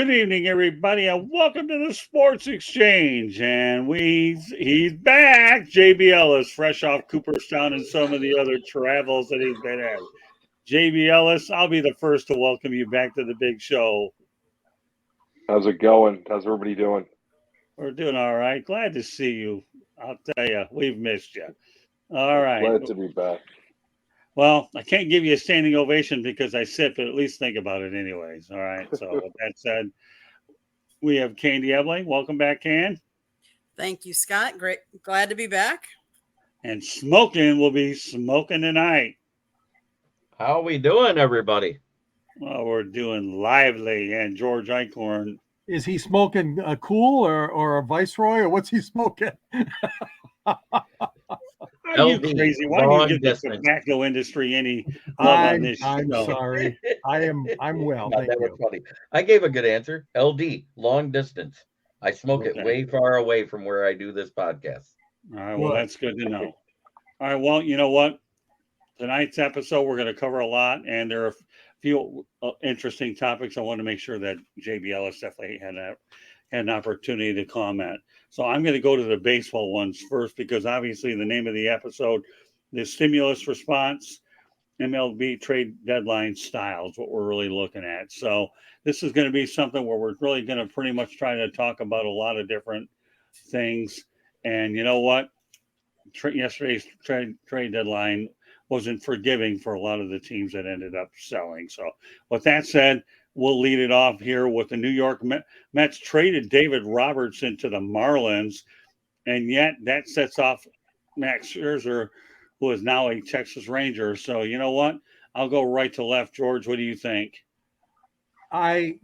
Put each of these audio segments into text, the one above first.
Good evening, everybody, and welcome to the Sports Exchange. And he's back. JB Ellis, fresh off Cooperstown and some of the other travels that he's been at. JB Ellis, I'll be the first to welcome you back to the big show. How's it going? How's everybody doing? We're doing all right. Glad to see you. I'll tell you, we've missed you. All right. Glad to be back. Well, I can't give you a standing ovation because I sit, but at least think about it anyways. All right. So with that said, we have Candy Ebling. Welcome back, Can. Thank you, Scott. Great. Glad to be back. And Smoking will be smoking tonight. How we doing, everybody? Well, we're doing lively. And George Eichhorn. Is he smoking a cool or a Viceroy, or what's he smoking? Are you crazy? Why don't you give the tobacco industry any love on this show? I'm sorry. I'm well. Thank you. Funny. I gave a good answer. LD, long distance. I smoke it way far away from where I do this podcast. All right. Well, that's good to know. All right. Well, you know what? Tonight's episode, we're going to cover a lot, and there are a few interesting topics. I want to make sure that JB Ellis definitely had an opportunity to comment. So I'm going to go to the baseball ones first because obviously the name of the episode, the stimulus response, MLB trade deadline style is what we're really looking at. So this is going to be something where we're really going to pretty much try to talk about a lot of different things. And you know what? Yesterday's trade deadline wasn't forgiving for a lot of the teams that ended up selling. So with that said, we'll lead it off here with the New York Mets traded David Robertson to the Marlins, and yet that sets off maxscherzer, who is now a Texas Ranger. So you know what? I'll go right to left. George, what do you think? I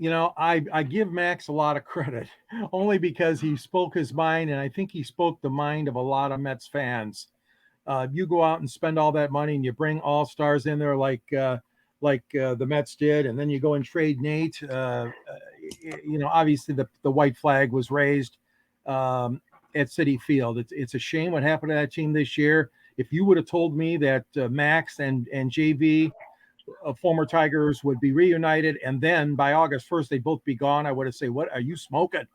give Max a lot of credit, only because he spoke his mind, and I think he spoke the mind of a lot of Mets fans. You go out and spend all that money, and you bring all-stars in there like the Mets did, and then you go and trade Nate. Obviously the white flag was raised at Citi Field. It's a shame what happened to that team this year. If you would have told me that Max and JV, former Tigers, would be reunited, and then by August 1st they'd both be gone, I would have said, "What are you smoking?"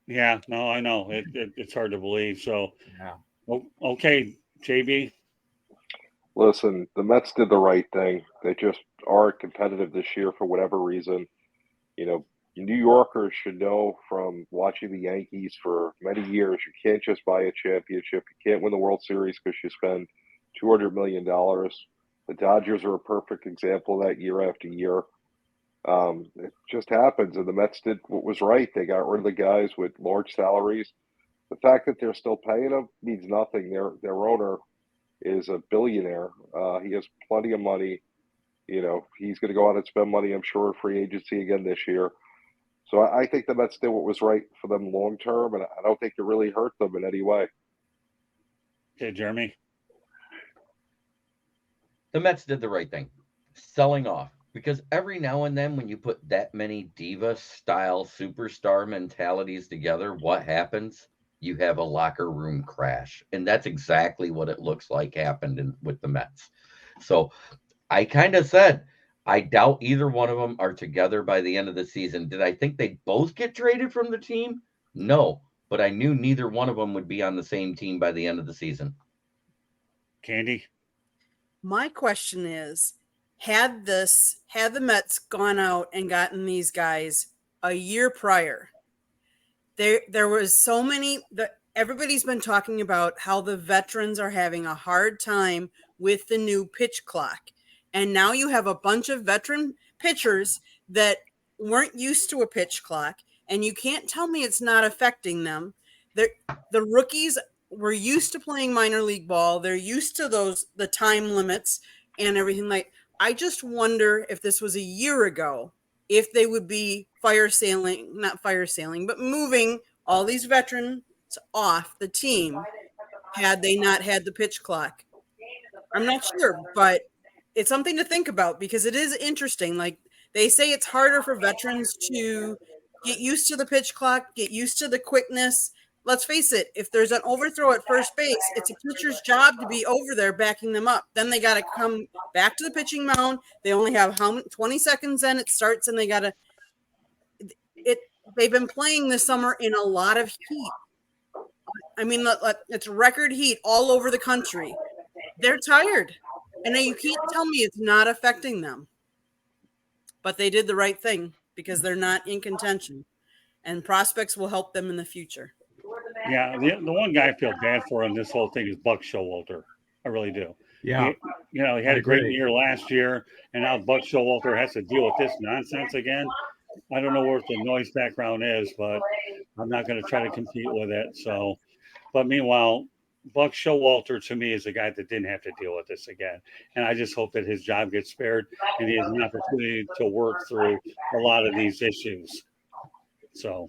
Yeah, no, I know it's hard to believe. So, yeah. Okay, JB. Listen, the Mets did the right thing. They just aren't competitive this year for whatever reason. You know, New Yorkers should know from watching the Yankees for many years, you can't just buy a championship. You can't win the World Series because you spend $200 million. The Dodgers are a perfect example of that year after year. It just happens, and the Mets did what was right. They got rid of the guys with large salaries. The fact that they're still paying them means nothing. Their owner is a billionaire. He has plenty of money. You know, he's going to go out and spend money, I'm sure, free agency again this year. So I think the Mets did what was right for them long term, and I don't think it really hurt them in any way. Okay, Jeremy. The Mets did the right thing, selling off. Because every now and then when you put that many diva-style superstar mentalities together, what happens? You have a locker room crash. And that's exactly what it looks like happened with the Mets. So I kind of said, I doubt either one of them are together by the end of the season. Did I think they'd both get traded from the team? No. But I knew neither one of them would be on the same team by the end of the season. Candy? My question is, had the Mets gone out and gotten these guys a year prior, there was so many that everybody's been talking about how the veterans are having a hard time with the new pitch clock. And now you have a bunch of veteran pitchers that weren't used to a pitch clock, and you can't tell me it's not affecting them. The rookies were used to playing minor league ball. They're used to the time limits and everything. Like, I just wonder if this was a year ago, if they would be moving all these veterans off the team had they not had the pitch clock. I'm not sure, but it's something to think about because it is interesting. Like, they say it's harder for veterans to get used to the pitch clock, get used to the quickness. Let's face it, if there's an overthrow at first base, it's a pitcher's job to be over there backing them up. Then they got to come back to the pitching mound. They only have 20 seconds, then it starts, and they got to they've been playing this summer in a lot of heat. I mean, it's record heat all over the country. They're tired, and you can't tell me it's not affecting them. But they did the right thing because they're not in contention, and prospects will help them in the future. Yeah, the one guy I feel bad for in this whole thing is Buck Showalter. I really do. Yeah. He had a great year last year, and now Buck Showalter has to deal with this nonsense again. I don't know what the noise background is, but I'm not going to try to compete with it. So, but meanwhile, Buck Showalter to me is a guy that didn't have to deal with this again, and I just hope that his job gets spared and he has an opportunity to work through a lot of these issues. So,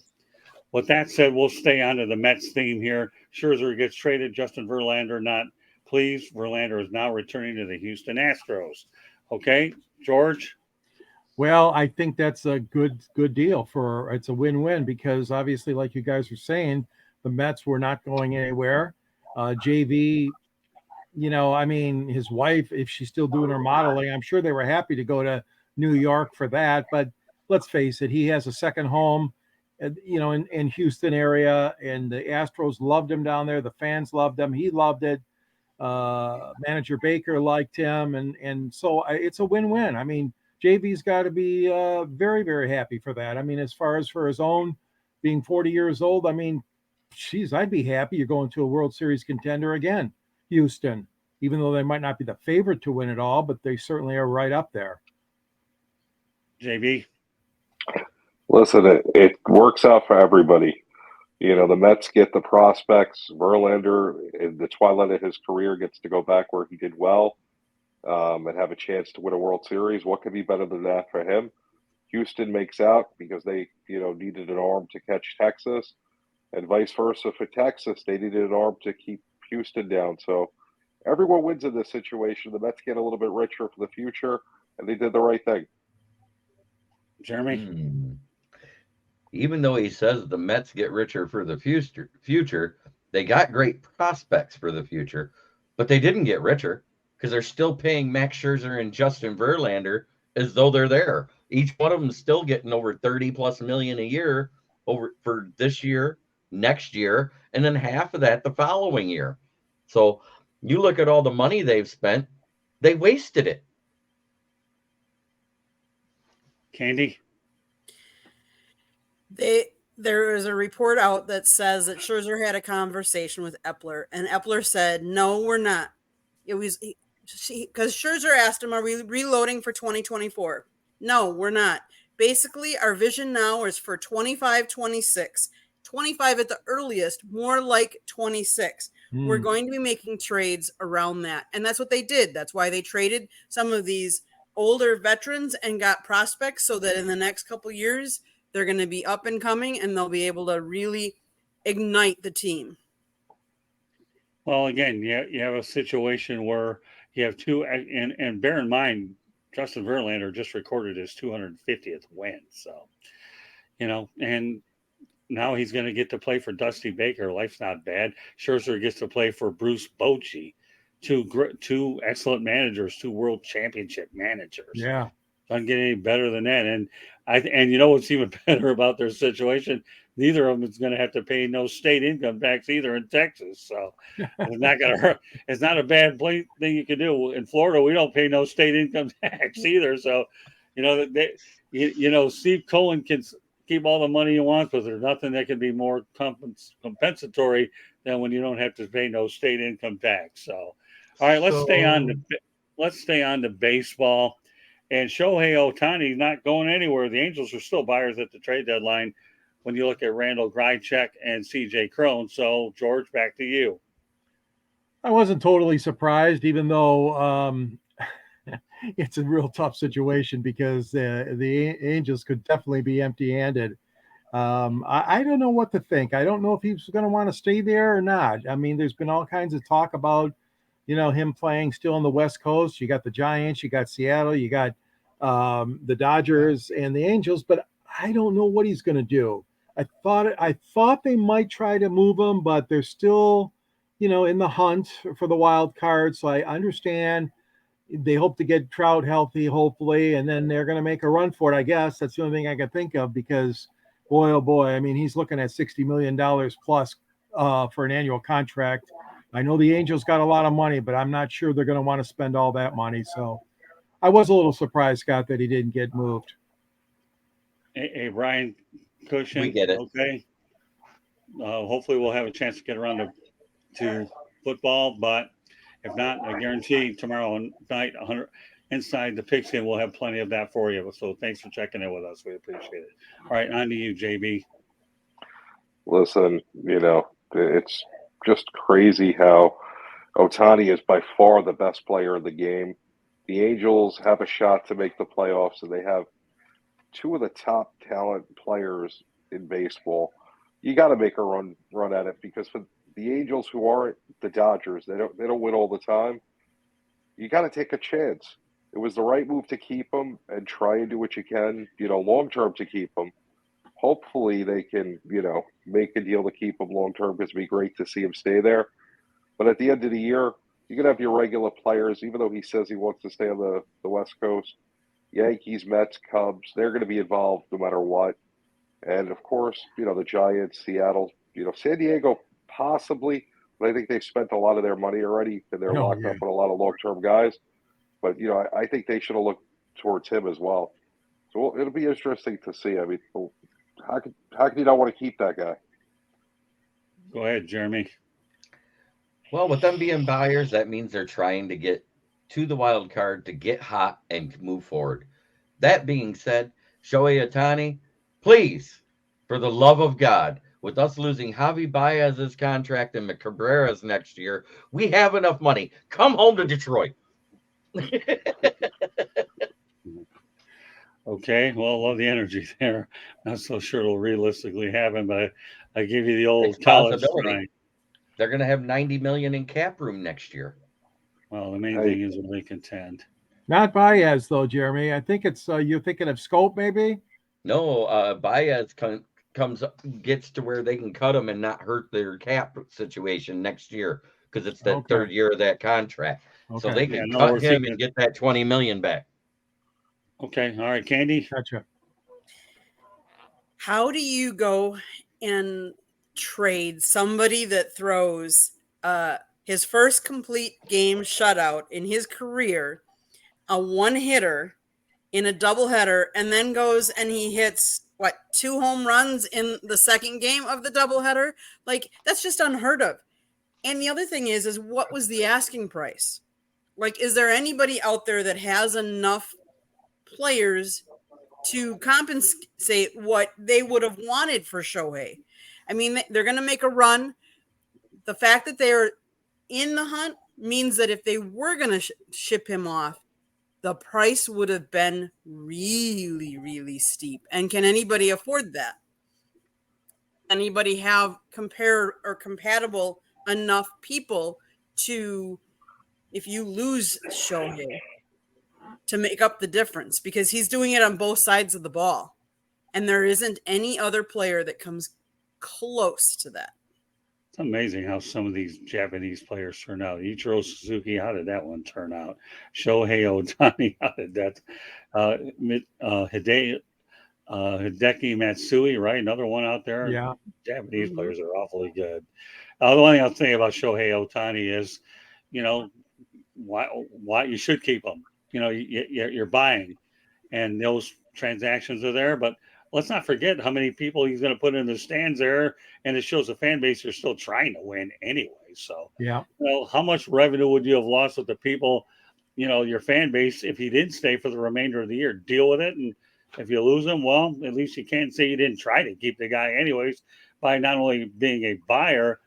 with that said, we'll stay on to the Mets theme here. Scherzer gets traded. Justin Verlander not pleased. Verlander is now returning to the Houston Astros. Okay, George? Well, I think that's a good deal it's a win-win because obviously, like you guys were saying, the Mets were not going anywhere. JV, I mean, his wife, if she's still doing her modeling, I'm sure they were happy to go to New York for that. But let's face it, he has a second home, in Houston area, and the Astros loved him down there. The fans loved him. He loved it. Manager Baker liked him, and so it's a win-win. I mean, JV's got to be very, very happy for that. I mean, as far as for his own being 40 years old, I mean, geez, I'd be happy you're going to a World Series contender again, Houston, even though they might not be the favorite to win it all, but they certainly are right up there. JV? Listen, it works out for everybody. The Mets get the prospects. Verlander, in the twilight of his career, gets to go back where he did well and have a chance to win a World Series. What could be better than that for him? Houston makes out because they, needed an arm to catch Texas, and vice versa for Texas. They needed an arm to keep Houston down. So everyone wins in this situation. The Mets get a little bit richer for the future, and they did the right thing. Jeremy? Even though he says the Mets get richer for the future, they got great prospects for the future, but they didn't get richer because they're still paying Max Scherzer and Justin Verlander as though they're there. Each one of them is still getting over 30 plus million a year over for this year, next year, and then half of that the following year. So you look at all the money they've spent, they wasted it. Candy? There is a report out that says that Scherzer had a conversation with Epler, and Epler said, "No, we're not." It was because Scherzer asked him, "Are we reloading for 2024?" No, we're not. Basically, our vision now is for 25, 26, 25 at the earliest, more like 26. We're going to be making trades around that, and that's what they did. That's why they traded some of these older veterans and got prospects so that in the next couple years they're going to be up and coming, and they'll be able to really ignite the team. Well, again, you have a situation where you have two, and bear in mind, Justin Verlander just recorded his 250th win. So, and now he's going to get to play for Dusty Baker. Life's not bad. Scherzer gets to play for Bruce Bochy, two excellent managers, two world championship managers. Yeah. Doesn't get any better than that. And you know what's even better about their situation? Neither of them is going to have to pay no state income tax either in Texas. So it's not going to hurt. It's not a bad thing you can do. In Florida, we don't pay no state income tax either. So, Steve Cohen can keep all the money he wants, but there's nothing that can be more compensatory than when you don't have to pay no state income tax. So, all right, let's stay on to baseball. And Shohei Ohtani not going anywhere. The Angels are still buyers at the trade deadline when you look at Randall Grichuk and C.J. Cron. So, George, back to you. I wasn't totally surprised, even though it's a real tough situation because the Angels could definitely be empty-handed. I don't know what to think. I don't know if he's going to want to stay there or not. I mean, there's been all kinds of talk about him playing still on the West Coast. You got the Giants, you got Seattle, you got the Dodgers and the Angels, but I don't know what he's going to do. I thought they might try to move him, but they're still, in the hunt for the wild card. So I understand they hope to get Trout healthy, hopefully, and then they're going to make a run for it. I guess that's the only thing I can think of because boy, oh boy, I mean, he's looking at $60 million plus for an annual contract. I know the Angels got a lot of money, but I'm not sure they're going to want to spend all that money. So I was a little surprised, Scott, that he didn't get moved. Hey, Brian Cushion. We get it. Okay. Hopefully we'll have a chance to get around to football, but if not, I guarantee tomorrow night, 100 inside the pigskin, we'll have plenty of that for you. So thanks for checking in with us. We appreciate it. All right, on to you, JB. Listen, it's just crazy how Ohtani is by far the best player in the game. The Angels have a shot to make the playoffs, and they have two of the top talent players in baseball. You got to make a run at it, because for the Angels, who aren't the Dodgers, they don't win all the time. You got to take a chance. It was the right move to keep them and try and do what you can, long term to keep them. Hopefully they can, make a deal to keep him long term, because it'd be great to see him stay there. But at the end of the year, you're going to have your regular players, even though he says he wants to stay on the West Coast. Yankees, Mets, Cubs, they're going to be involved no matter what. And, of course, the Giants, Seattle, San Diego possibly, but I think they've spent a lot of their money already, and they're locked up with a lot of long-term guys. But, I think they should have looked towards him as well. So it'll be interesting to see. I mean, how can you not want to keep that guy? Go ahead, Jeremy. Well, with them being buyers, that means they're trying to get to the wild card to get hot and move forward. That being said, Shoheiohtani, please, for the love of God, with us losing Javi Baez's contract and Cabrera's next year, we have enough money. Come home to Detroit. Okay, well, love the energy there. Not so sure it'll realistically happen, but I give you the old college try. They're going to have $90 million in cap room next year. Well, the main thing is when they contend. Not Baez, though, Jeremy. I think it's you're thinking of Scope, maybe? No, Baez gets to where they can cut him and not hurt their cap situation next year, because it's that third year of that contract. Okay. So they can cut him and get that $20 million back. Okay. All right, Candy. Gotcha. How do you go and trade somebody that throws his first complete game shutout in his career, a one-hitter in a doubleheader, and then goes and he hits, 2 home runs in the second game of the doubleheader? Like, that's just unheard of. And the other thing is what was the asking price? Like, is there anybody out there that has enough players to compensate what they would have wanted for Shohei? I mean, they're going to make a run. The fact that they're in the hunt means that if they were going to ship him off, the price would have been really, really steep. And can anybody afford that? Anybody have compatible enough people to, if you lose Shohei, to make up the difference? Because he's doing it on both sides of the ball. And there isn't any other player that comes close to that. It's amazing how some of these Japanese players turn out. Ichiro Suzuki, how did that one turn out? Shoheiohtani, how did that? Hideki Matsui, right? Another one out there. Yeah. Japanese players are awfully good. The one thing I'll say about Shoheiohtani is, why you should keep them. You're buying, and those transactions are there. But let's not forget how many people he's going to put in the stands there, and it shows the fan base are still trying to win anyway. So, how much revenue would you have lost with the people, your fan base, if he didn't stay for the remainder of the year? Deal with it, and if you lose him, well, at least you can't say you didn't try to keep the guy anyways by not only being a buyer,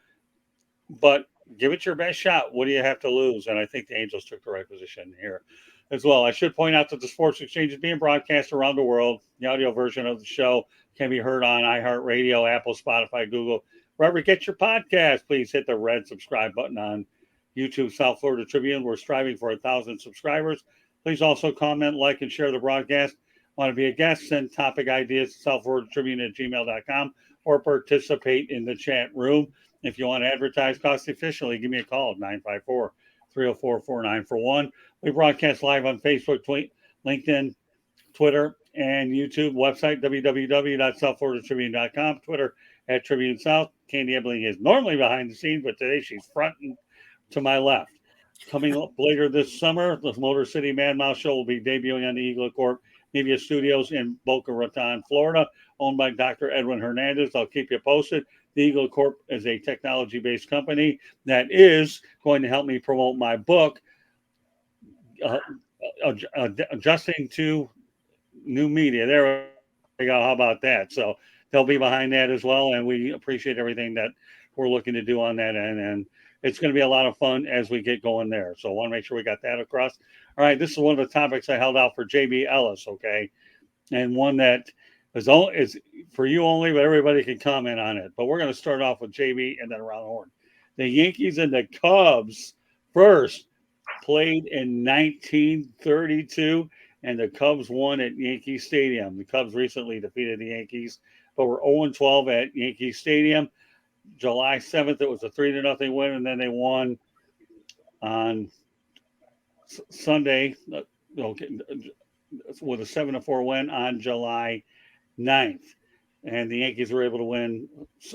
but give it your best shot. What do you have to lose? And I think the Angels took the right position here as well. I should point out that the Sports Exchange is being broadcast around the world. The audio version of the show can be heard on iHeartRadio, Apple, Spotify, Google. Wherever you get your podcast, please hit the red subscribe button on YouTube, South Florida Tribune. We're striving for 1,000 subscribers. Please also comment, like, and share the broadcast. Want to be a guest? Send topic ideas to southfloridatribune@gmail.com or participate in the chat room. If you want to advertise cost efficiently, give me a call at 954-304-4941. We broadcast live on Facebook, LinkedIn, Twitter, and YouTube, website, www.southfloridatribune.com, Twitter @Tribune South. Candy Ebling is normally behind the scenes, but today she's front and to my left. Coming up later this summer, the Motor City Mad Mouse Show will be debuting on the Eagle Corp Media Studios in Boca Raton, Florida, owned by Dr. Edwin Hernandez. I'll keep you posted. The Eagle Corp is a technology-based company that is going to help me promote my book, Adjusting to New Media. There we go. How about that? So they'll be behind that as well, and we appreciate everything that we're looking to do on that end. And it's going to be a lot of fun as we get going there. So I want to make sure we got that across. All right, this is one of the topics I held out for JB Ellis, okay? And one that is for you only, but everybody can comment on it. But we're going to start off with JB and then around the horn. The Yankees and the Cubs first played in 1932, and the Cubs won at Yankee Stadium. The Cubs recently defeated the Yankees, but were 0-12 at Yankee Stadium. July 7th, it was a 3-0 win, and then they won on Sunday with a 7-4 win on July 9th. And the Yankees were able to win.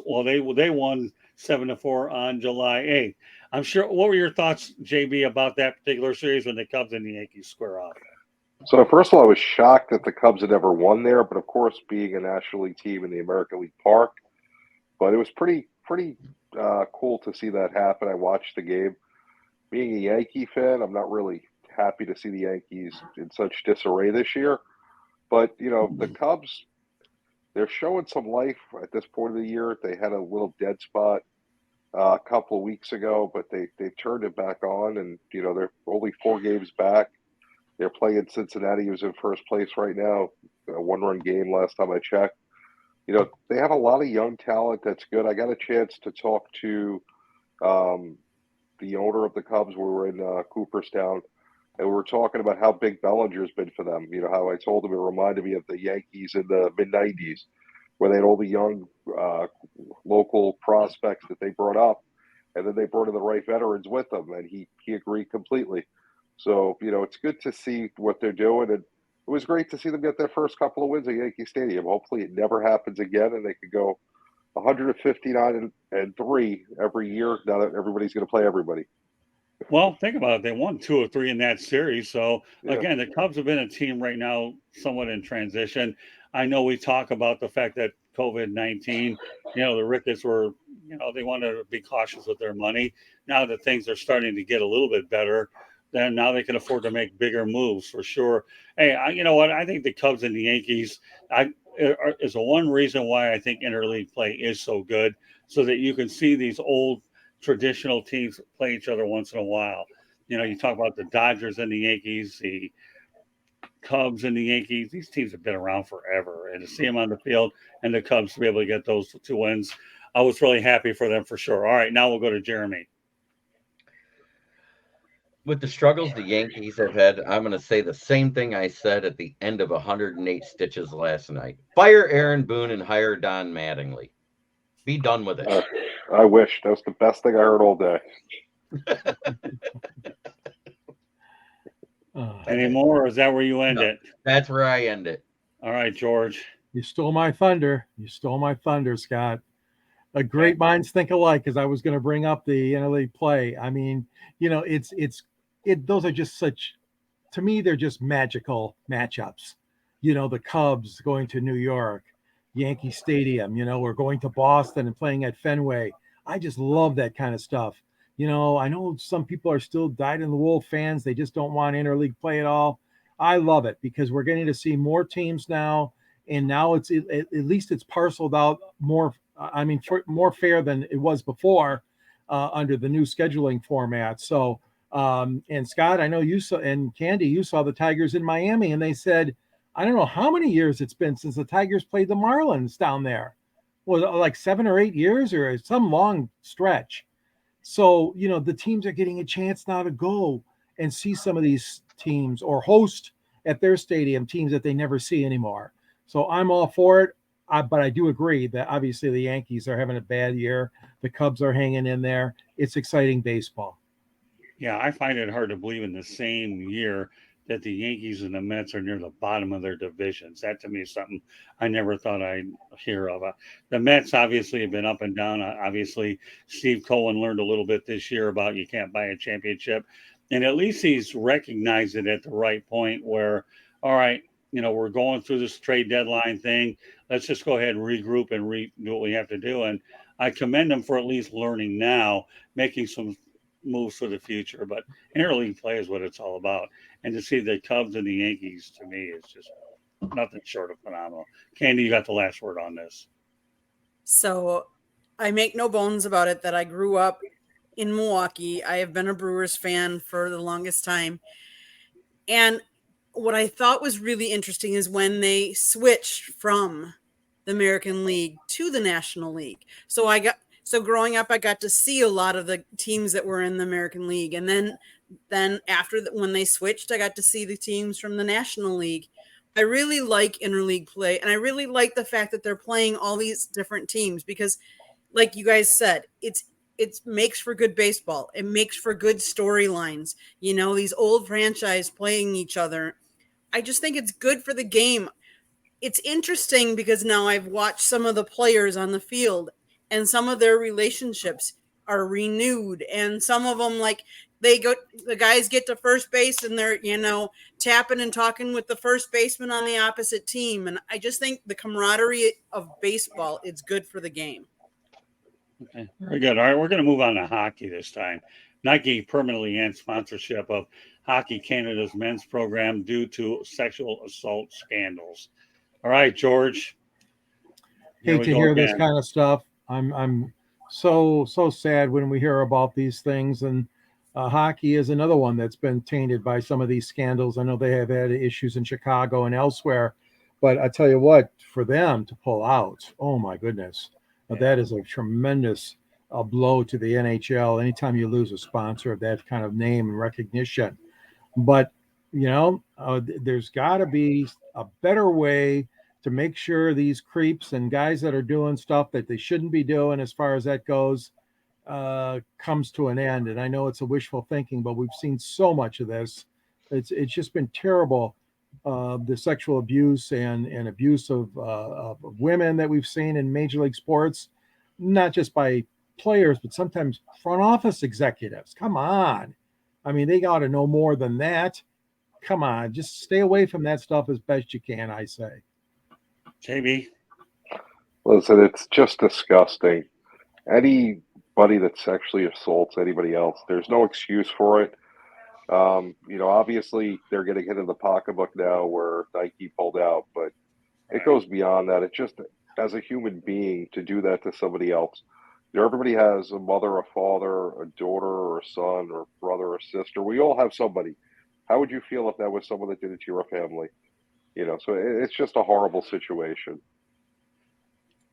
Well, they won 7-4 on July 8th. I'm sure. What were your thoughts, JB, about that particular series when the Cubs and the Yankees square off? So first of all, I was shocked that the Cubs had ever won there, but of course, being a National League team in the American League Park, but it was pretty cool to see that happen. I watched the game. Being a Yankee fan, I'm not really happy to see the Yankees in such disarray this year, but the Cubs, they're showing some life at this point of the year. They had a little dead spot a couple of weeks ago, but they turned it back on, and they're only 4 games back. They're playing Cincinnati, who's in first place right now, a 1-run game last time I checked. They have a lot of young talent that's good. I got a chance to talk to the owner of the Cubs. We were in Cooperstown, and we were talking about how big Bellinger's been for them. How I told him it reminded me of the Yankees in the mid-'90s, where they had all the young local prospects that they brought up, and then they brought in the right veterans with them, and he agreed completely. So, it's good to see what they're doing, and it was great to see them get their first couple of wins at Yankee Stadium. Hopefully it never happens again, and they could go 159-3 every year now that everybody's going to play everybody. Well, think about it. They won 2 of 3 in that series. So, Yeah. Again, the Cubs have been a team right now somewhat in transition. I know we talk about the fact that COVID-19, the Ricketts were, they wanted to be cautious with their money. Now that things are starting to get a little bit better, then now they can afford to make bigger moves for sure. Hey, you know what? I think the Cubs and the Yankees is the one reason why I think interleague play is so good, so that you can see these old traditional teams play each other once in a while. You talk about the Dodgers and the Yankees, the Cubs and the Yankees. These teams have been around forever, and to see them on the field and the Cubs to be able to get those 2 wins, I was really happy for them for sure. All right, now we'll go to Jeremy. With the struggles the Yankees have had, I'm going to say the same thing I said at the end of 108 Stitches last night. Fire Aaron Boone and hire Don Mattingly. Be done with it. I wish. That was the best thing I heard all day. Any more, or is that where you end it? That's where I end it. All right, George. You stole my thunder. Scott. Great minds think alike, because I was going to bring up the interleague play. I mean, those are just to me, they're just magical matchups. The Cubs going to New York, Yankee Stadium, or going to Boston and playing at Fenway. I just love that kind of stuff. I know some people are still dyed-in-the-wool fans. They just don't want interleague play at all. I love it because we're getting to see more teams now, and now it's at least it's parceled out more. More fair than it was before under the new scheduling format. So, and Scott, I know you saw, and Candy, you saw the Tigers in Miami, and they said, I don't know how many years it's been since the Tigers played the Marlins down there. Was it like 7 or 8 years or some long stretch? So, the teams are getting a chance now to go and see some of these teams or host at their stadium teams that they never see anymore. So I'm all for it. But I do agree that obviously the Yankees are having a bad year. The Cubs are hanging in there. It's exciting baseball. Yeah, I find it hard to believe in the same year that the Yankees and the Mets are near the bottom of their divisions. That to me is something I never thought I'd hear of. The Mets obviously have been up and down. Obviously, Steve Cohen learned a little bit this year about you can't buy a championship. And at least he's recognized it at the right point where, all right, we're going through this trade deadline thing. Let's just go ahead and regroup and do what we have to do. And I commend him for at least learning now, making some moves for the future. But interleague play is what it's all about. And to see the Cubs and the Yankees, to me, is just nothing short of phenomenal. Candy, you got the last word on this. So I make no bones about it that I grew up in Milwaukee. I have been a Brewers fan for the longest time. And what I thought was really interesting is when they switched from the American League to the National League. So growing up, I got to see a lot of the teams that were in the American League. And then after when they switched, I got to see the teams from the National League. I really like interleague play, and I really like the fact that they're playing all these different teams because, like you guys said, it makes for good baseball. It makes for good storylines. These old franchise playing each other. I just think it's good for the game. It's interesting because now I've watched some of the players on the field, and some of their relationships are renewed, and some of them, like, the guys get to first base and they're, tapping and talking with the first baseman on the opposite team. And I just think the camaraderie of baseball is good for the game. Okay, very good. All right, we're going to move on to hockey this time. Nike permanently ends sponsorship of Hockey Canada's men's program due to sexual assault scandals. All right, George. Hate to hear this kind of stuff. I'm so sad when we hear about these things, and hockey is another one that's been tainted by some of these scandals. I know they have had issues in Chicago and elsewhere, but I tell you what, for them to pull out, oh my goodness, that is a tremendous blow to the NHL. Anytime you lose a sponsor of that kind of name and recognition, but there's got to be a better way to make sure these creeps and guys that are doing stuff that they shouldn't be doing, as far as that goes, comes to an end. And I know it's a wishful thinking, but we've seen so much of this. It's just been terrible. The sexual abuse and abuse of women that we've seen in Major League sports, not just by players, but sometimes front office executives. Come on. I mean, they got to know more than that. Come on, just stay away from that stuff as best you can, I say. JB? Listen, it's just disgusting. Anybody that sexually assaults anybody else, there's no excuse for it. Obviously they're getting hit in the pocketbook now where Nike pulled out, but it goes beyond that. It's just, as a human being, to do that to somebody else. Everybody has a mother, a father, a daughter, or a son, or brother, or sister. We all have somebody. How would you feel if that was someone that did it to your family? So it's just a horrible situation.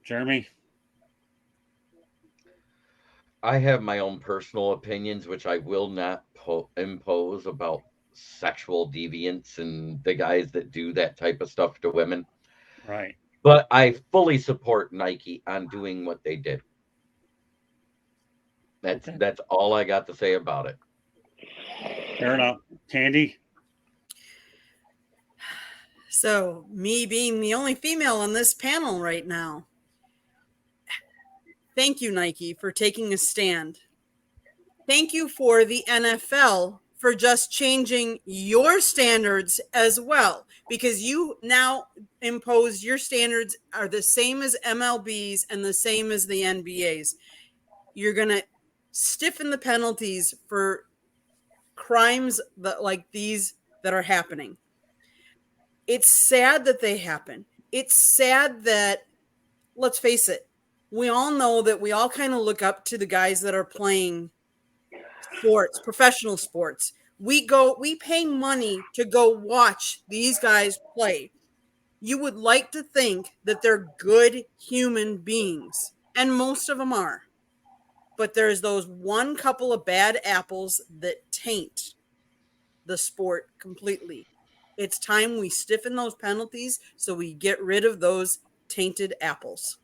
Jeremy? I have my own personal opinions, which I will not impose about sexual deviance and the guys that do that type of stuff to women. Right. But I fully support Nike on doing what they did. That's all I got to say about it. Fair enough. Candy? So, me being the only female on this panel right now, thank you, Nike, for taking a stand. Thank you for the NFL for just changing your standards as well, because you now impose your standards are the same as MLB's and the same as the NBA's. You're going to stiffen the penalties for crimes like these that are happening. It's sad that they happen. It's sad that, let's face it, we all know that we all kind of look up to the guys that are playing sports, professional sports. We pay money to go watch these guys play. You would like to think that they're good human beings, and most of them are. But there's those one couple of bad apples that taint the sport completely. It's time we stiffen those penalties so we get rid of those tainted apples.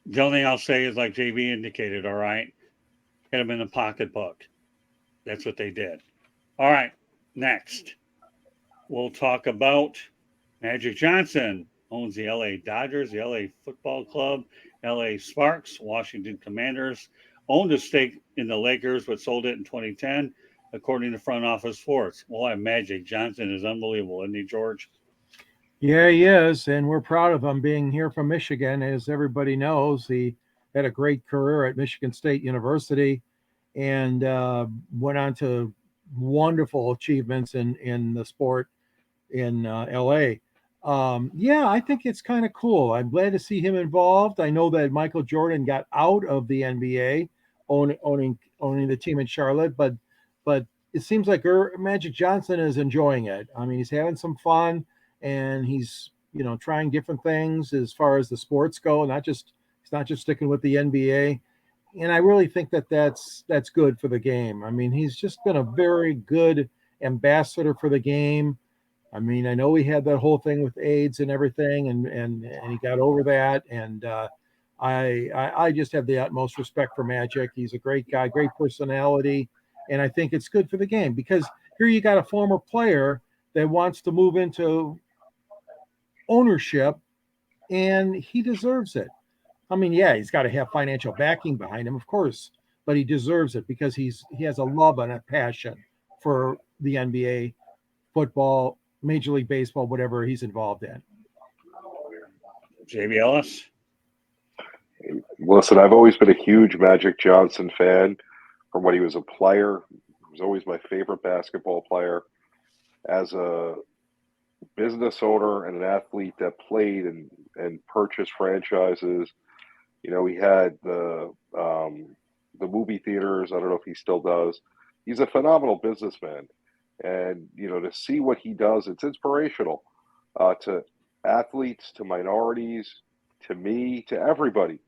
The only thing I'll say is, like JB indicated, all right, hit them in the pocketbook. That's what they did. All right, next. We'll talk about Magic Johnson owns the LA Dodgers, the LA Football Club, LA Sparks, Washington Commanders, owned a stake in the Lakers but sold it in 2010, according to Front Office Sports. Boy, Magic Johnson is unbelievable, isn't he, George? Yeah, he is, and we're proud of him being here from Michigan. As everybody knows, he had a great career at Michigan State University and went on to wonderful achievements in the sport in LA. Yeah, I think it's kind of cool. I'm glad to see him involved. I know that Michael Jordan got out of the NBA, owning the team in Charlotte, but it seems like Magic Johnson is enjoying it. I mean, he's having some fun, and he's trying different things as far as the sports go. He's not just sticking with the NBA. And I really think that's good for the game. I mean, he's just been a very good ambassador for the game. I mean, I know he had that whole thing with AIDS and everything, and he got over that. And I just have the utmost respect for Magic. He's a great guy, great personality, and I think it's good for the game because here you got a former player that wants to move into ownership, and he deserves it. I mean, yeah, he's got to have financial backing behind him, of course, but he deserves it because he has a love and a passion for the NBA, football, Major League Baseball, whatever he's involved in. JB Ellis? Listen, I've always been a huge Magic Johnson fan from when he was a player. He was always my favorite basketball player. As a business owner and an athlete that played and purchased franchises, he had the movie theaters. I don't know if he still does. He's a phenomenal businessman. And, to see what he does, it's inspirational to athletes, to minorities, to me, to everybody.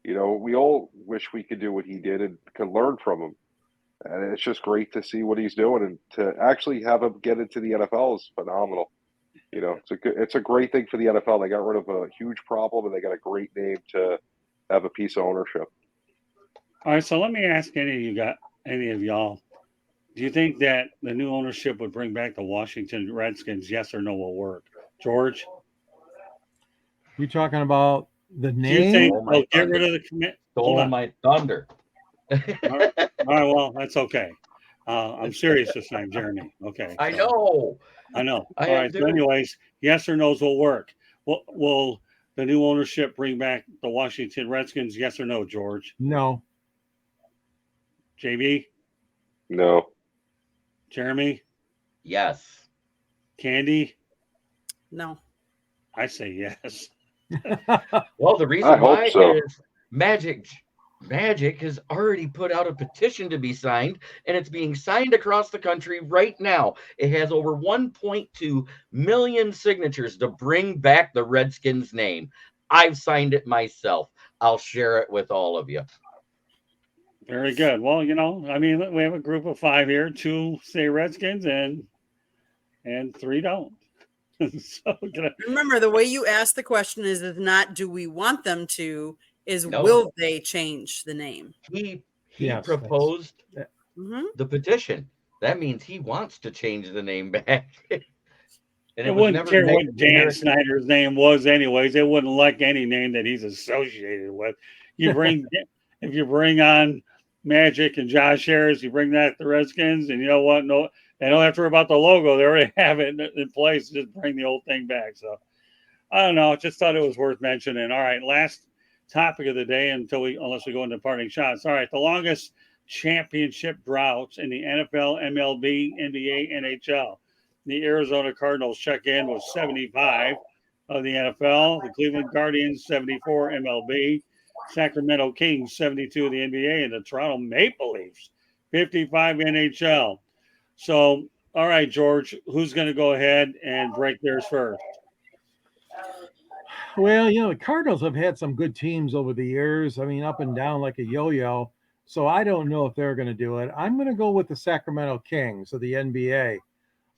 We all wish we could do what he did and could learn from him. And it's just great to see what he's doing. And to actually have him get into the NFL is phenomenal. It's a great thing for the NFL. They got rid of a huge problem, and they got a great name to have a piece of ownership. All right, so let me ask any of y'all. Do you think that the new ownership would bring back the Washington Redskins? Yes or no will work? George? You talking about the name? Do you think they'll get rid of the commit? Stole my thunder. All right, well, that's okay. I'm serious this time, Jeremy. Okay. I know. All right. So anyways, yes or no's will work. Will the new ownership bring back the Washington Redskins? Yes or no, George? No. JB? No. Jeremy? Yes. Candy? No. I say yes. Well, the reason why so. is Magic has already put out a petition to be signed, and it's being signed across the country right now. It has over 1.2 million signatures to bring back the Redskins name. I've signed it myself. I'll share it with all of you. Very good. Well, we have a group of 5 here. 2 say Redskins and 3 don't. So remember, the way you ask the question is not do we want them to, is No. will they change the name? He Yes, proposed the petition. That means he wants to change the name back. And it wouldn't care what Dan Snyder's name was anyways. They wouldn't like any name that he's associated with. If you bring on Magic and Josh Harris, you bring that to the Redskins, and you know what? No, they don't have to worry about the logo. They already have it in place. Just bring the old thing back. So I don't know. Just thought it was worth mentioning. All right, last topic of the day unless we go into parting shots. All right, the longest championship droughts in the NFL, MLB, NBA, NHL. The Arizona Cardinals check in with 75 of the NFL. The Cleveland Guardians 74 MLB. Sacramento Kings 72 of the NBA, and the Toronto Maple Leafs 55 NHL. So, all right, George, who's going to go ahead and break theirs first? Well, the Cardinals have had some good teams over the years. I mean, up and down like a yo-yo. So I don't know if they're going to do it. I'm going to go with the Sacramento Kings of the NBA.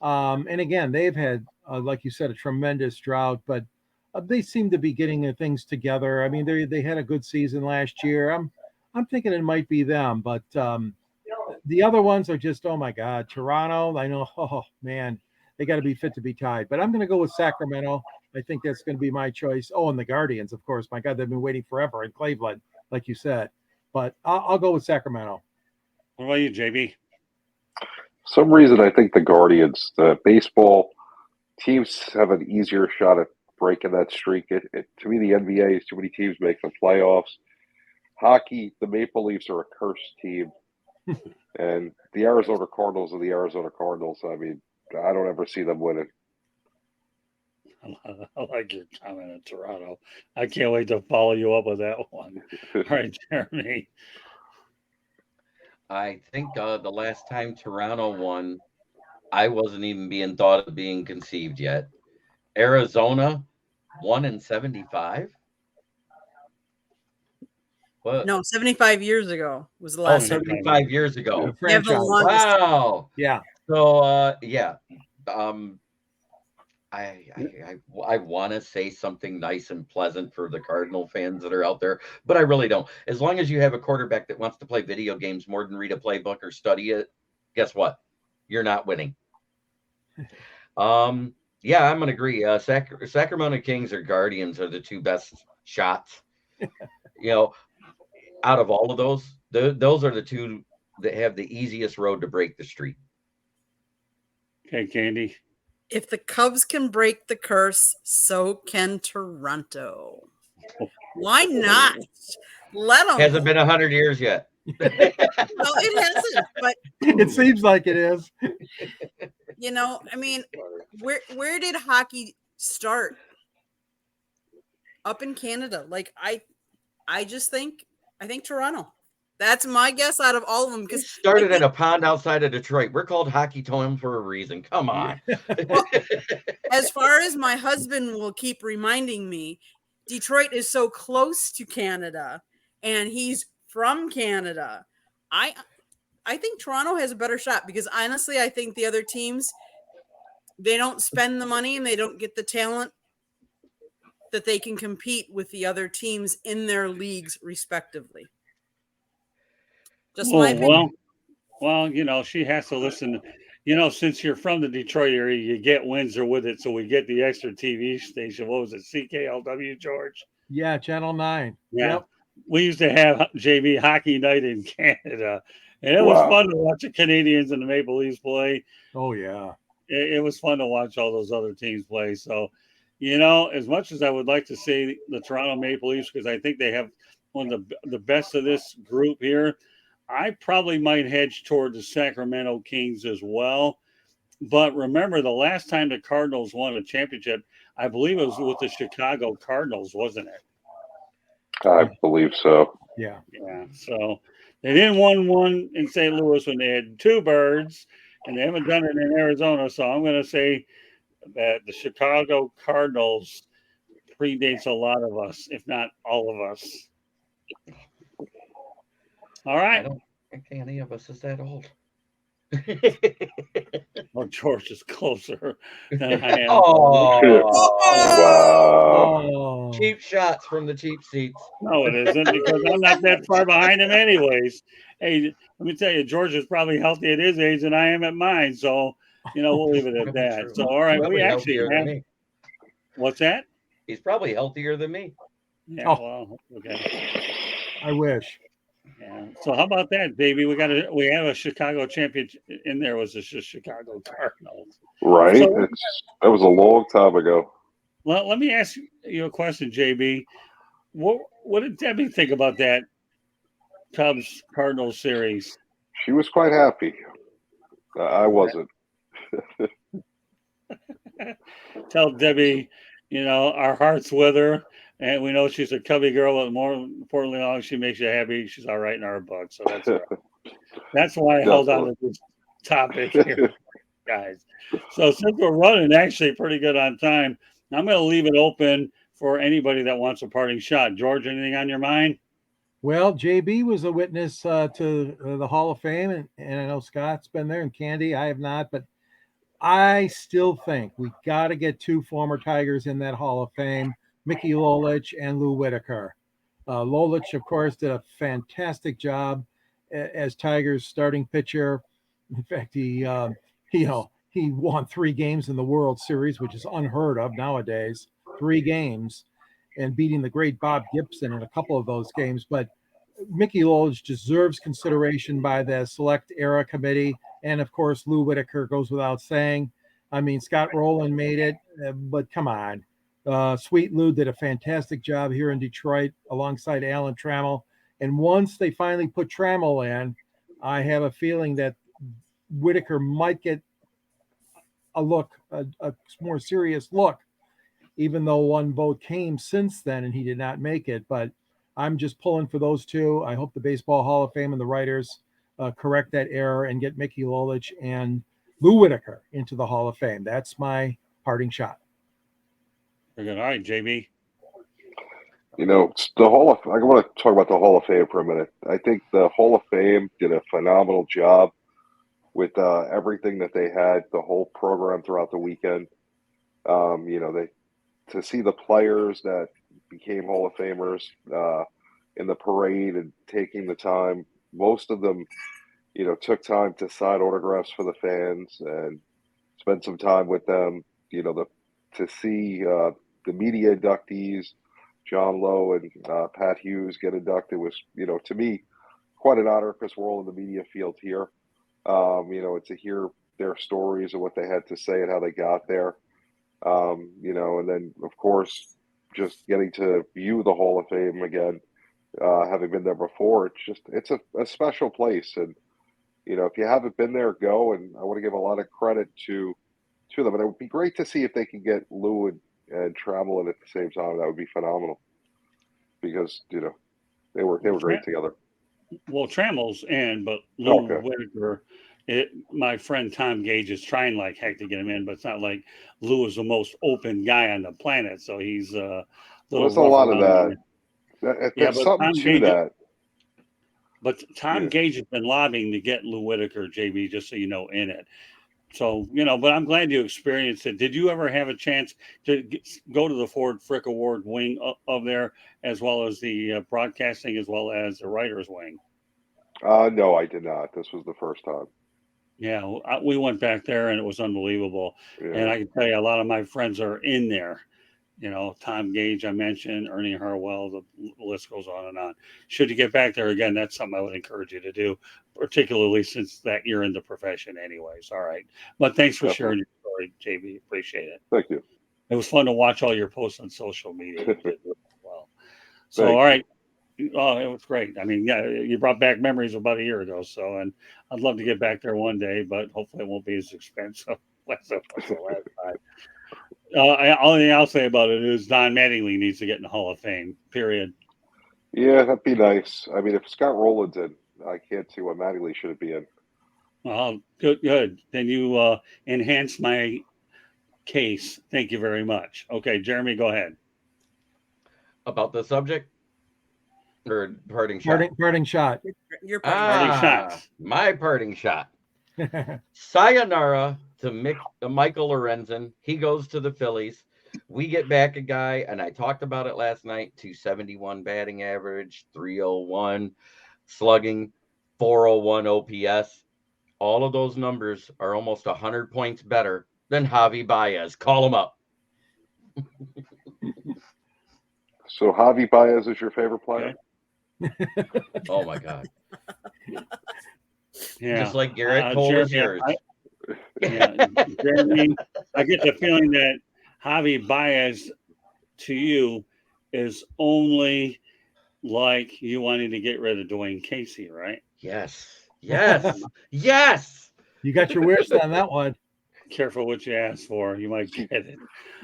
And again, they've had, like you said, a tremendous drought, but they seem to be getting things together. I mean, they had a good season last year. I'm thinking it might be them, but the other ones are just, oh my God, Toronto. I know, oh man, they got to be fit to be tied. But I'm going to go with Sacramento. I think that's going to be my choice. Oh, and the Guardians, of course. My God, they've been waiting forever in Cleveland, like you said. But I'll go with Sacramento. What about you, JB? Some reason I think the Guardians, the baseball teams have an easier shot at breaking that streak. To me, the NBA is too many teams make the playoffs. Hockey, the Maple Leafs are a cursed team. And the Arizona Cardinals are the Arizona Cardinals. I mean, I don't ever see them winning. I like your comment on Toronto. I can't wait to follow you up with that one. All right, Jeremy. I think the last time Toronto won, I wasn't even being thought of being conceived yet. Arizona won in 75. What? No, 75 years ago was the Oh, last. 75 years ago. The They have the franchise. longest. Wow. Yeah. So yeah. I want to say something nice and pleasant for the Cardinal fans that are out there, but I really don't. As long as you have a quarterback that wants to play video games more than read a playbook or study it, guess what? You're not winning. Yeah, I'm gonna agree. Sacramento Kings or Guardians are the two best shots. Out of all of those, those are the two that have the easiest road to break the streak. Okay, Candy. If the Cubs can break the curse, so can Toronto. Why not? Let them. Hasn't been 100 years yet. No, it hasn't. But It seems like it is. I mean, where did hockey start? Up in Canada. Like I think Toronto. That's my guess out of all of them. Because started in a pond outside of Detroit. We're called Hockey Town for a reason. Come on. Well, as far as my husband will keep reminding me, Detroit is so close to Canada, and he's from Canada. I think Toronto has a better shot because honestly, I think the other teams, they don't spend the money and they don't get the talent that they can compete with the other teams in their leagues respectively. Just my opinion. Well, she has to listen. Since you're from the Detroit area, you get Windsor with it, so we get the extra TV station. What was it, CKLW, George? Yeah, Channel 9. Yeah. Yep. We used to have JV Hockey Night in Canada, and it was fun to watch the Canadians and the Maple Leafs play. Oh, yeah. It was fun to watch all those other teams play. So, as much as I would like to see the Toronto Maple Leafs, because I think they have one of the best of this group here, I probably might hedge toward the Sacramento Kings as well. But remember, the last time the Cardinals won a championship, I believe it was with the Chicago Cardinals, wasn't it? I believe so. Yeah. Yeah. So they didn't win one in St. Louis when they had two birds, and they haven't done it in Arizona. So I'm going to say that the Chicago Cardinals predates a lot of us, if not all of us. All right. I don't think any of us is that old. Well, George is closer than I am. Wow. Cheap shots from the cheap seats. No, it isn't, because I'm not that far behind him anyways. Hey, let me tell you, George is probably healthy at his age and I am at mine. So, we'll leave it at that. True. So, all right, Probably we actually healthier than have. me. What's that? He's probably healthier than me. Yeah, well, okay. I wish. Yeah. So how about that, baby? We have a Chicago champion in there. Was the Chicago Cardinals? Right. So, that was a long time ago. well, let me ask you a question, JB. What did Debbie think about that Cubs Cardinals series? She was quite happy. I wasn't. Tell Debbie, our heart's with her, and we know she's a Cubby girl, but more importantly, as long as she makes you happy, she's all right in our book. So that's why I held on to this topic here, guys. So since we're running actually pretty good on time, I'm going to leave it open for anybody that wants a parting shot. George, anything on your mind? Well, JB was a witness to the Hall of Fame, and I know Scott's been there, and Candy, I have not, but I still think we got to get two former Tigers in that Hall of Fame, Mickeylolich and Lou Whitaker. Lolich, of course, did a fantastic job as Tigers starting pitcher. In fact, he he won 3 games in the World Series, which is unheard of nowadays. 3 games, and beating the great Bob Gibson in a couple of those games. But Mickeylolich deserves consideration by the Select Era Committee, and of course Lou Whitaker goes without saying. I mean, Scott Rowland made it, but come on. Sweet Lou did a fantastic job here in Detroit alongside Alan Trammell. And once they finally put Trammell in, I have a feeling that Whitaker might get a more serious look, even though 1 vote came since then and he did not make it. But I'm just pulling for those 2. I hope the Baseball Hall of Fame and the writers correct that error and get Mickeylolich and Lou Whitaker into the Hall of Fame. That's my parting shot. Very good. All right, JB. You know, I want to talk about the Hall of Fame for a minute. I think the Hall of Fame did a phenomenal job with everything that they had, the whole program throughout the weekend. You know, to see the players that became Hall of Famers in the parade and taking the time, most of them, you know, took time to sign autographs for the fans and spend some time with them. You know, to see the media inductees, John Lowe and Pat Hughes, get inducted was, you know, to me, quite an honor because we're all in the media field here. You know, and to hear their stories and what they had to say and how they got there. You know, and then of course, just getting to view the Hall of Fame again, having been there before, it's a special place. And, you know, if you haven't been there, go. And I want to give a lot of credit to them. And it would be great to see if they can get Lou and Trammell in at the same time. That would be phenomenal because, you know, they were great together. Well, Trammell's in, but Lou Whitaker, my friend Tom Gage is trying like heck to get him in, but it's not like Lou is the most open guy on the planet. So he's a little there's a lot of that. Yeah, There's something to that. But Tom Gage has been lobbying to get Lou Whitaker, JB, just so you know, in it. So, you know, but I'm glad you experienced it. Did you ever have a chance to go to the Ford Frick Award wing of there, as well as the broadcasting, as well as the writers wing? No, I did not. This was the first time. Yeah, we went back there, and it was unbelievable. Yeah. And I can tell you, a lot of my friends are in there. You know, Tom Gage, I mentioned, Ernie Harwell, the list goes on and on. Should you get back there again, that's something I would encourage you to do, particularly since that you're in the profession anyways. All right. But thanks for sharing your story, JB. Appreciate it. Thank you. It was fun to watch all your posts on social media. You did really well. So, Thank all right. Oh, it was great. I mean, yeah, you brought back memories about a year ago. So, and I'd love to get back there one day, but hopefully it won't be as expensive as the last time. Only thing I'll say about it is Don Mattingly needs to get in the Hall of Fame, period. Yeah, that'd be nice. I mean, if Scott Rowland's in, I can't see why Mattingly shouldn't be in. Well, good. Then you enhance my case. Thank you very much. Okay, Jeremy, go ahead. About the subject? Or parting shot? Parting shot. Your parting shot. My parting shot. Sayonara to Michael Lorenzen. He goes to the Phillies. We get back a guy, and I talked about it last night, 271 batting average, 301 slugging, 401 OPS. All of those numbers are almost 100 points better than Javi Baez. Call him up. So Javi Baez is your favorite player? Oh, my God. Yeah. Just like Garrett Cole is yours. Jeremy, I get the feeling that Javi Baez to you is only like you wanting to get rid of Dwayne Casey, right? Yes. Yes. You got your wish on that one. Careful what you ask for. You might get it.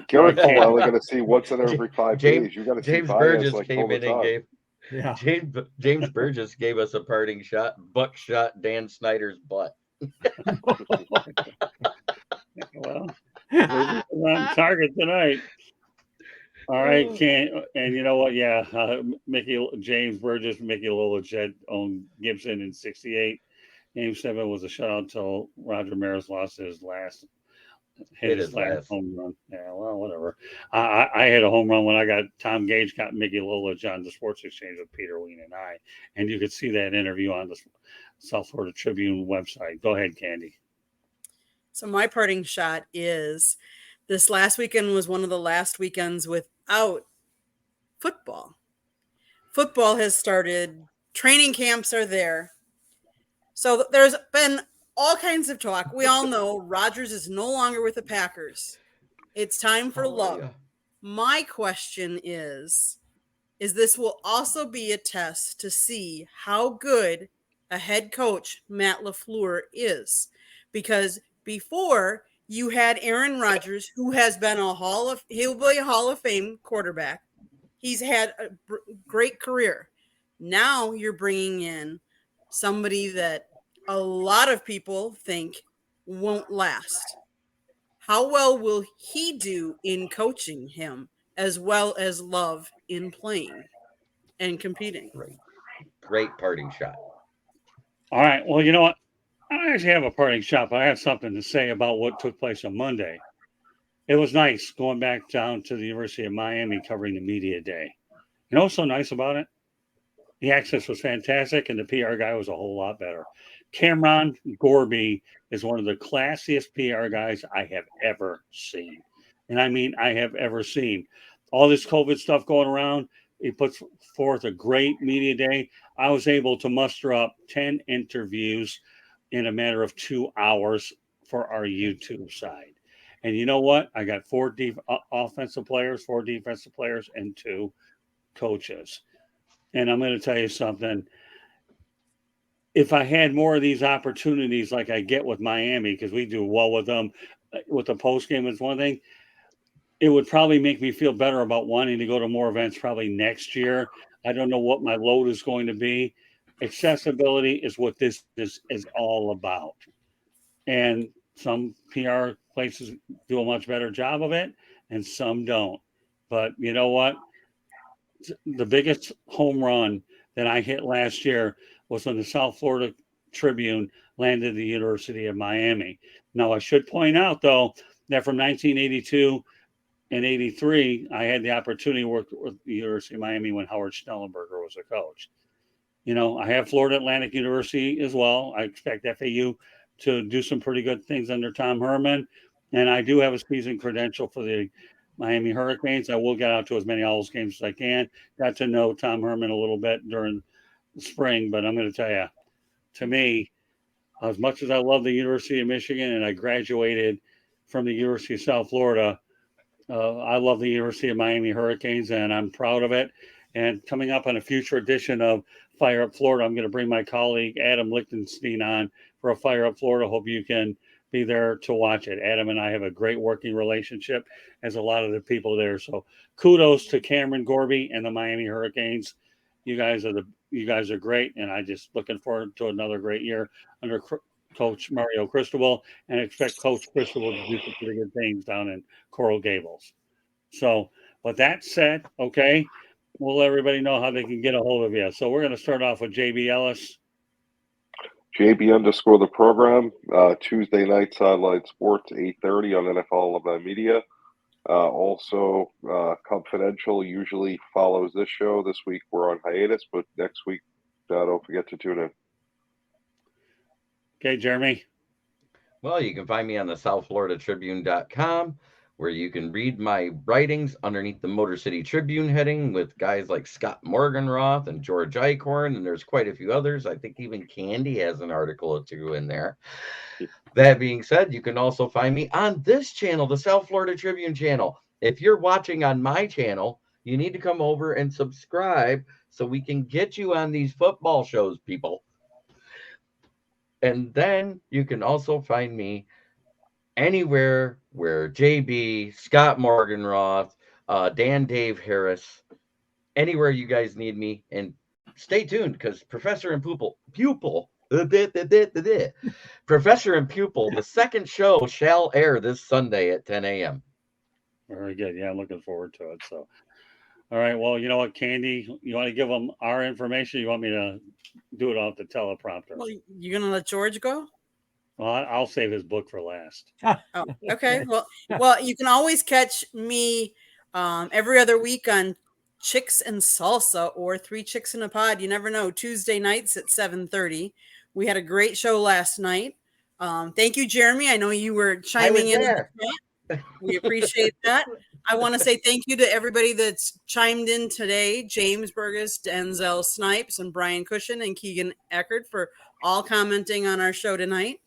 Garrett Cole, only going to see once in every 5 days. You got to see James Baez Burgess like came all the in and time. gave. Yeah. James Burgess gave us a parting shot. Buckshot Dan Snyder's butt. Well, we're on target tonight. All right, and you know what? Yeah, James Burgess, Mickeylolich had owned Gibson in '68. Game 7 was a shutout until Roger Maris lost his last home run. Yeah, well, whatever. I had a home run when I got Tom Gage got Mickeylolich on the Sports Exchange with Peter Ween and I, and you could see that interview on the South Florida Tribune website. Go ahead, Candy. So my parting shot is this last weekend was one of the last weekends without football. Football has started. Training camps are there. So there's been all kinds of talk. We all know Rodgers is no longer with the Packers. It's time for love. Yeah. My question is this will also be a test to see how good a head coach Matt LaFleur is. Because before you had Aaron Rodgers, who has been he'll be a Hall of Fame quarterback. He's had a great career. Now you're bringing in somebody that a lot of people think won't last. How well will he do in coaching him as well as Love in playing and competing? Great parting shot. All right. Well, you know what? I actually have a parting shot, but I have something to say about what took place on Monday. It was nice going back down to the University of Miami covering the media day. You know what's so nice about it? The access was fantastic, and the PR guy was a whole lot better. Cameron Gorby is one of the classiest PR guys I have ever seen. And I mean, I have ever seen. All this COVID stuff going around, he puts forth a great media day. I was able to muster up 10 interviews in a matter of 2 hours for our YouTube side. And you know what? I got 4 offensive players, 4 defensive players, and 2 coaches. And I'm going to tell you something. If I had more of these opportunities like I get with Miami, because we do well with them, with the post game is one thing, it would probably make me feel better about wanting to go to more events probably next year. I don't know what my load is going to be. Accessibility is what this is all about. And some PR places do a much better job of it, and some don't. But you know what? The biggest home run that I hit last year was when the South Florida Tribune landed at the University of Miami. Now, I should point out, though, that from 1982 and 83, I had the opportunity to work with the University of Miami when Howard Schnellenberger was a coach. You know, I have Florida Atlantic University as well. I expect FAU to do some pretty good things under Tom Herman. And I do have a season credential for the Miami Hurricanes. I will get out to as many Owls games as I can. Got to know Tom Herman a little bit during the spring, but I'm going to tell you, to me, as much as I love the University of Michigan and I graduated from the University of South Florida, I love the University of Miami Hurricanes, and I'm proud of it. And coming up on a future edition of Fire Up Florida, I'm going to bring my colleague Adam Lichtenstein on for a Fire Up Florida. Hope you can be there to watch it. Adam and I have a great working relationship, as a lot of the people there. So kudos to Cameron Gorby and the Miami Hurricanes. You guys are great, and I just looking forward to another great year under Coach Mario Cristobal, and expect Coach Cristobal to do some pretty good things down in Coral Gables. So with that said, okay, we'll let everybody know how they can get a hold of you. So we're going to start off with JB Ellis. JB_ the program, Tuesday night, Sideline Sports, 8:30 on NFL Alumni Media. Also, Confidential usually follows this show. This week we're on hiatus, but next week, don't forget to tune in. Okay, Jeremy. Well, you can find me on the SouthFloridaTribune.com, where you can read my writings underneath the Motor City Tribune heading with guys like Scott Morganroth and George Eichhorn, and there's quite a few others. I think even Candy has an article or two in there. That being said, you can also find me on this channel, the South Florida Tribune channel. If you're watching on my channel, you need to come over and subscribe so we can get you on these football shows, people. And then you can also find me anywhere where JB, Scott Morganroth, Dan Dave Harris, anywhere you guys need me. And stay tuned, because Professor and Pupil, Professor and Pupil, the second show shall air this Sunday at 10 a.m. Very good. Yeah, I'm looking forward to it. So, all right. Well, you know what, Candy, you want to give them our information? You want me to do it off the teleprompter? Well, you going to let George go? Well, I'll save his book for last. Oh, okay. Well, you can always catch me every other week on Chicks and Salsa or 3 Chicks in a Pod. You never know. Tuesday nights at 7:30. We had a great show last night. Thank you, Jeremy. I know you were I was chiming in. there. We appreciate that. I want to say thank you to everybody that's chimed in today. James Burgess, Denzel Snipes, and Brian Cushion and Keegan Eckert for all commenting on our show tonight.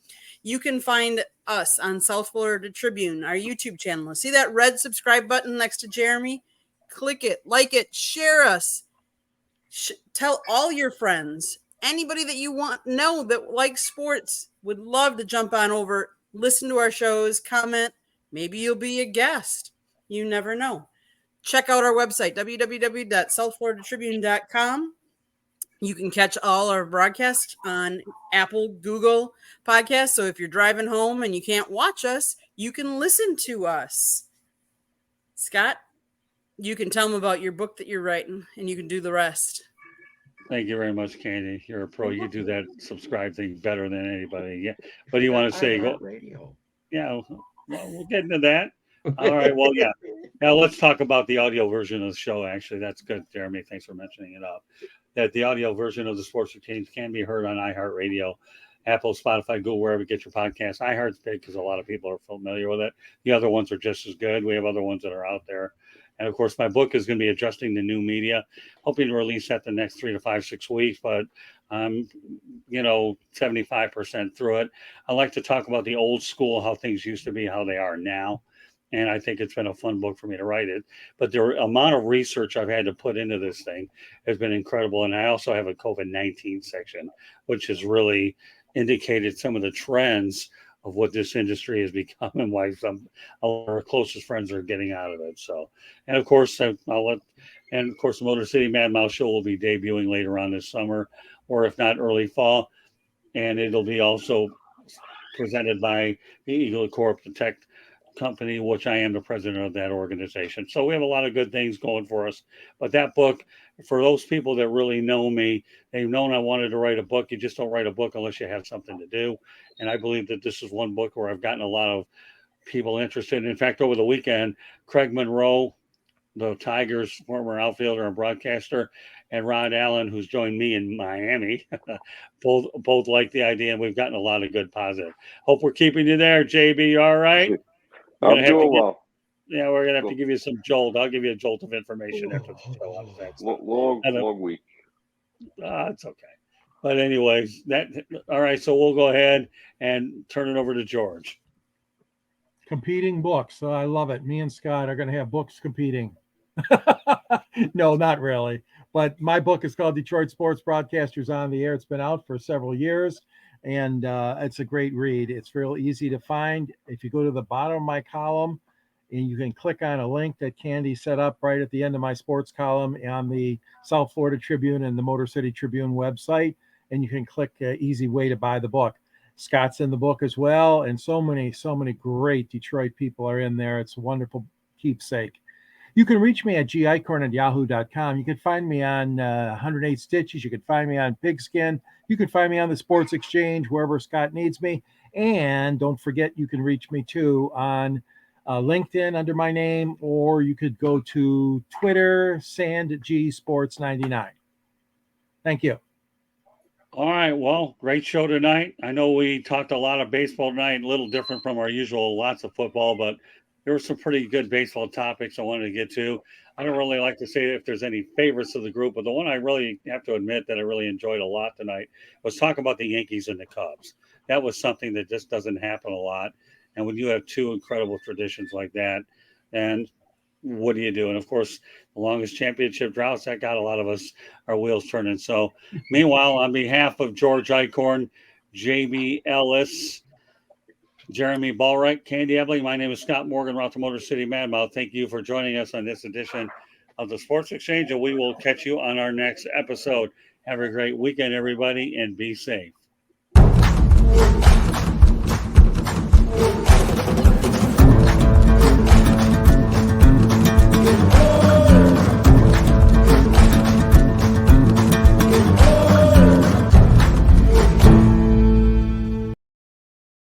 You can find us on South Florida Tribune, our YouTube channel. See that red subscribe button next to Jeremy? Click it, like it, share us. Tell all your friends. Anybody that you know that likes sports would love to jump on over, listen to our shows, comment. Maybe you'll be a guest. You never know. Check out our website, www.southfloridatribune.com. You can catch all our broadcasts on Apple, Google Podcasts. So if you're driving home and you can't watch us, you can listen to us. Scott, you can tell them about your book that you're writing, and you can do the rest. Thank you very much, Candy. You're a pro. You do that subscribe thing better than anybody. Yeah. What do you want to say? Go. Radio. Yeah. Well, we'll get into that. All right. Well, yeah. Now let's talk about the audio version of the show. Actually, that's good, Jeremy. Thanks for mentioning it up. That the audio version of the Sports Routines can be heard on iHeartRadio, Apple, Spotify, Google, wherever you get your podcasts. iHeart's big because a lot of people are familiar with it. The other ones are just as good. We have other ones that are out there. And of course, my book is going to be Adjusting to New Media. Hoping to release that the next 3 to 5, 6 weeks, but I'm, 75% through it. I like to talk about the old school, how things used to be, how they are now. And I think it's been a fun book for me to write it. But the amount of research I've had to put into this thing has been incredible. And I also have a COVID-19 section, which has really indicated some of the trends of what this industry has become and why some of our closest friends are getting out of it. So, and of course, the Motor City Mad Mouse show will be debuting later on this summer, or if not early fall. And it'll be also presented by the Eagle Corp, the tech company, which I am the president of that organization. So we have a lot of good things going for us. But that book, for those people that really know me, they've known I wanted to write a book. You just don't write a book unless you have something to do. And I believe that this is one book where I've gotten a lot of people interested. In fact, over the weekend, Craig Monroe, the Tigers former outfielder and broadcaster, and Rod Allen, who's joined me in Miami, both like the idea, and we've gotten a lot of good positive. Hope we're keeping you there, JB. All right. I'm doing well. Yeah, we're gonna have to give you some jolt. I'll give you a jolt of information after the show. How does that sound? Long week. It's okay. But anyways, all right. So we'll go ahead and turn it over to George. Competing books. I love it. Me and Scott are going to have books competing. No, not really. But my book is called Detroit Sports Broadcasters on the Air. It's been out for several years, and it's a great read. It's real easy to find. If you go to the bottom of my column, and you can click on a link that Candy set up right at the end of my sports column on the South Florida Tribune and the Motor City Tribune website, and you can click easy way to buy the book. Scott's in the book as well, and so many great Detroit people are in there. It's a wonderful keepsake. You can reach me at gicorn@yahoo.com. You can find me on 108 Stitches. You can find me on Pigskin. You can find me on the Sports Exchange, wherever Scott needs me. And don't forget, you can reach me too on LinkedIn under my name, or you could go to Twitter, SandGSports99. Thank you. All right. Well, great show tonight. I know we talked a lot of baseball tonight, a little different from our usual, lots of football, but there were some pretty good baseball topics I wanted to get to. I don't really like to say if there's any favorites of the group, but the one I really have to admit that I really enjoyed a lot tonight was talking about the Yankees and the Cubs. That was something that just doesn't happen a lot. And when you have two incredible traditions like that, and what do you do? And of course, the longest championship droughts, that got a lot of us, our wheels turning. So meanwhile, on behalf of George Eichhorn, JB Ellis, Jeremy Ballwright, Candy Ebley, my name is Scott Morgan, Route to Motor City Madmouth. Thank you for joining us on this edition of the Sports Exchange, and we will catch you on our next episode. Have a great weekend, everybody, and be safe.